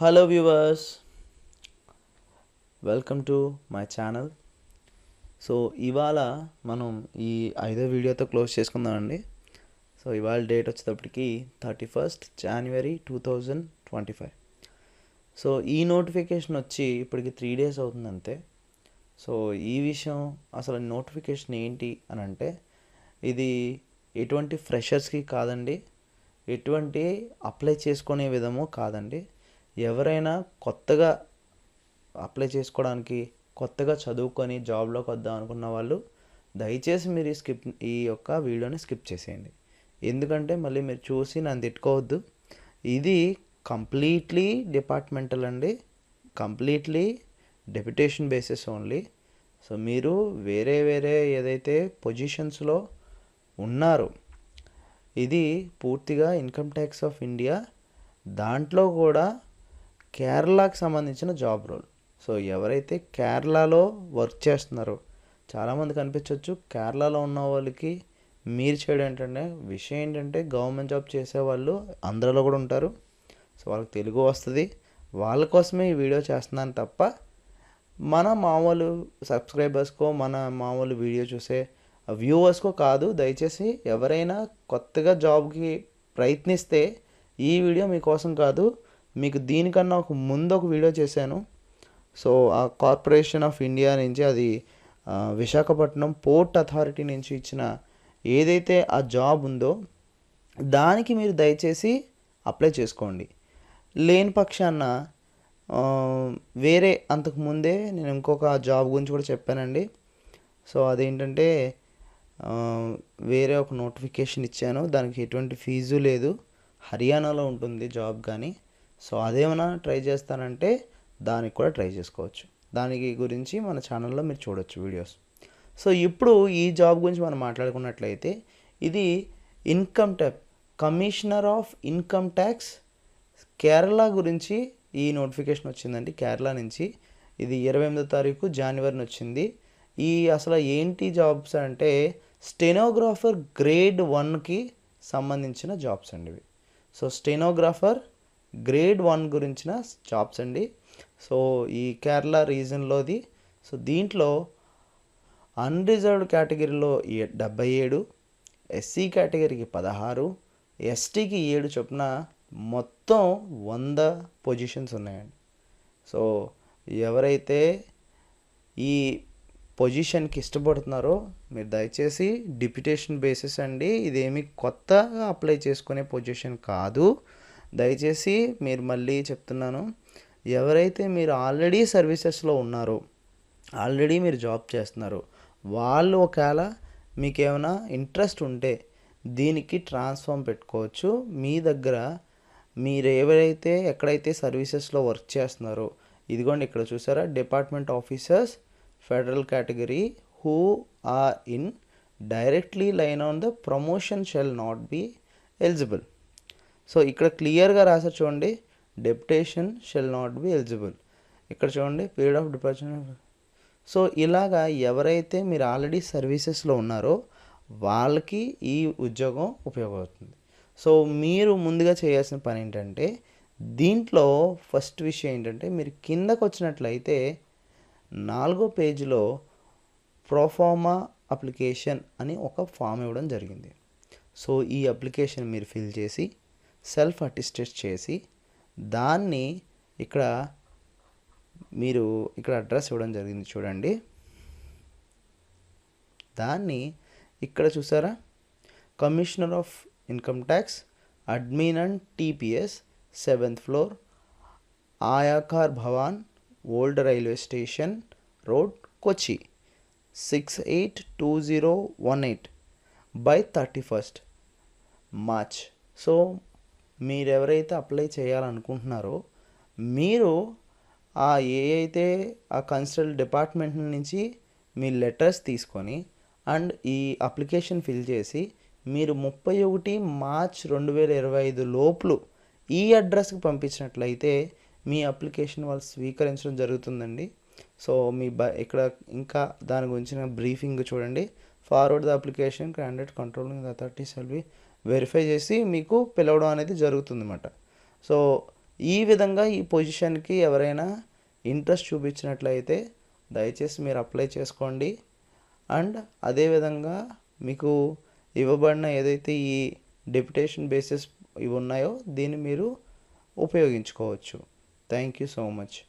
Hello viewers, welcome to my channel. So ఇవాళ మనం ఈ 5వ వీడియోతో క్లోజ్ చేసుకుందామండి. సో ఇవాళ డేట్ వచ్చేటప్పటికి 31st January 2025. సో ఈ నోటిఫికేషన్ వచ్చి ఇప్పటికి 3 days అవుతుంది అంతే. సో ఈ విషయం అసలు నోటిఫికేషన్ ఏంటి అని అంటే, ఇది ఎటువంటి ఫ్రెషర్స్కి కాదండి, ఎటువంటి అప్లై చేసుకునే విధము కాదండి. ఎవరైనా కొత్తగా అప్లై చేసుకోవడానికి, కొత్తగా చదువుకొని జాబ్లోకి వద్దాం అనుకున్న వాళ్ళు దయచేసి మీరు ఈ యొక్క వీడియోని స్కిప్ చేసేయండి. ఎందుకంటే మళ్ళీ మీరు చూసి నన్ను తిట్టుకోవద్దు. ఇది కంప్లీట్లీ డిపార్ట్మెంటల్ అండి, completely deputation basis only. So మీరు వేరే ఏదైతే పొజిషన్స్లో ఉన్నారో, ఇది పూర్తిగా ఇన్కమ్ ట్యాక్స్ ఆఫ్ ఇండియా, దాంట్లో కూడా కేరళకు సంబంధించిన జాబ్ రోల్. సో ఎవరైతే కేరళలో వర్క్ చేస్తున్నారో, చాలామంది కనిపించవచ్చు కేరళలో ఉన్న వాళ్ళకి మీరు చేయడం ఏంటంటే, విషయం ఏంటంటే గవర్నమెంట్ జాబ్ చేసేవాళ్ళు ఆంధ్రాలో కూడా ఉంటారు. సో వాళ్ళకి తెలుగు వస్తుంది, వాళ్ళ కోసమే ఈ వీడియో చేస్తున్నాను తప్ప మన మామూలు సబ్స్క్రైబర్స్కో, మన మామూలు వీడియో చూసే వ్యూవర్స్కో కాదు. దయచేసి ఎవరైనా కొత్తగా జాబ్కి ప్రయత్నిస్తే ఈ వీడియో మీకోసం కాదు. మీకు దీనికన్నా ముందు ఒక వీడియో చేశాను. సో ఆ కార్పొరేషన్ ఆఫ్ ఇండియా నుంచి, అది విశాఖపట్నం పోర్ట్ అథారిటీ నుంచి ఇచ్చిన ఏదైతే ఆ జాబ్ ఉందో దానికి మీరు దయచేసి అప్లై చేసుకోండి. లేని పక్షాన వేరే అంతకుముందే నేను ఇంకొక జాబ్ గురించి కూడా చెప్పానండి. సో అదేంటంటే వేరే ఒక నోటిఫికేషన్ ఇచ్చాను, దానికి ఎటువంటి ఫీజు లేదు, హర్యానాలో ఉంటుంది జాబ్. కానీ సో అదేమైనా ట్రై చేస్తానంటే దానికి కూడా ట్రై చేసుకోవచ్చు. దానికి గురించి మన ఛానల్లో మీరు చూడొచ్చు వీడియోస్. సో ఇప్పుడు ఈ జాబ్ గురించి మనం మాట్లాడుకున్నట్లయితే, ఇది income tax commissioner of income tax Kerala గురించి ఈ నోటిఫికేషన్ వచ్చిందండి. కేరళ నుంచి ఇది 28వ January వచ్చింది. ఈ అసలు ఏంటి జాబ్స్ అంటే, స్టెనోగ్రాఫర్ గ్రేడ్ 1కి సంబంధించిన జాబ్స్ అండి ఇవి. సో స్టెనోగ్రాఫర్ గ్రేడ్ 1 గురించిన జాబ్స్ అండి. సో ఈ కేరళ రీజన్లోది. సో దీంట్లో అన్రిజర్వ్డ్ కేటగిరీలో 77, ఎస్సీ కేటగిరీకి 16, ఎస్టీకి 7 చొప్పున మొత్తం 100 పొజిషన్స్ ఉన్నాయండి. సో ఎవరైతే ఈ పొజిషన్కి ఇష్టపడుతున్నారో మీరు దయచేసి డిప్యుటేషన్ బేసిస్ అండి, ఇదేమి కొత్తగా అప్లై చేసుకునే పొజిషన్ కాదు. దయచేసి మీరు మళ్ళీ చెప్తున్నాను, ఎవరైతే మీరు ఆల్రెడీ సర్వీసెస్లో ఉన్నారో, ఆల్రెడీ మీరు జాబ్ చేస్తున్నారో, వాళ్ళు ఒకవేళ మీకు ఏమైనా ఇంట్రెస్ట్ ఉంటే దీనికి ట్రాన్స్ఫార్మ్ పెట్టుకోవచ్చు. మీ దగ్గర మీరు ఎక్కడైతే సర్వీసెస్లో వర్క్ చేస్తున్నారో, ఇదిగోండి ఇక్కడ చూసారా, department officers federal category who are in directly line on the promotion shall not be eligible. So ఇక్కడ క్లియర్గా రాసారు చూడండి, deputation shall not be eligible. ఇక్కడ చూడండి పీరియడ్ ఆఫ్ డిపార్చర్. సో ఇలాగా ఎవరైతే మీరు ఆల్రెడీ సర్వీసెస్లో ఉన్నారో వాళ్ళకి ఈ ఉద్యోగం ఉపయోగపడుతుంది. సో మీరు ముందుగా చేయాల్సిన పని ఏంటంటే, దీంట్లో ఫస్ట్ విషయం ఏంటంటే, మీరు కిందకు వచ్చినట్లయితే 4వ పేజీలో ప్రోఫార్మా అప్లికేషన్ అని ఒక ఫామ్ ఇవ్వడం జరిగింది. సో ఈ అప్లికేషన్ మీరు ఫిల్ చేసి సెల్ఫ్ అటెస్టెడ్ చేసి, దాన్ని మీరు ఇక్కడ అడ్రస్ ఇవ్వడం జరిగింది చూడండి. దాన్ని ఇక్కడ చూసారా, commissioner of income tax, admin and TPS, 7th floor, Aayakar Bhavan, old railway station road, Kochi, 682018 by 31st March. So మీరు ఎవరైతే అప్లై చేయాలనుకుంటున్నారో, మీరు అయితే ఆ కన్సల్ట్ డిపార్ట్మెంట్ నుంచి మీ లెటర్స్ తీసుకొని అండ్ ఈ అప్లికేషన్ ఫిల్ చేసి, మీరు 31 March 2025 లోపల ఈ అడ్రస్కి పంపించినట్లయితే మీ అప్లికేషన్ వాళ్ళు స్వీకరించడం జరుగుతుందండి. సో ఇక్కడ ఇంకా దాని గురించిన బ్రీఫింగ్ చూడండి. Forward the application candidate controlling authority shall be verify చేసి మీకు పిలవడం అనేది జరుగుతుంది అన్నమాట. సో ఈ విధంగా ఈ పొజిషన్కి ఎవరైనా ఇంట్రెస్ట్ చూపించినట్లయితే దయచేసి మీరు అప్లై చేసుకోండి. అండ్ అదేవిధంగా మీకు ఇవ్వబడిన ఏదైతే ఈ డెప్యుటేషన్ బేసిస్ ఇవి ఉన్నాయో దీన్ని మీరు ఉపయోగించుకోవచ్చు. Thank you so much.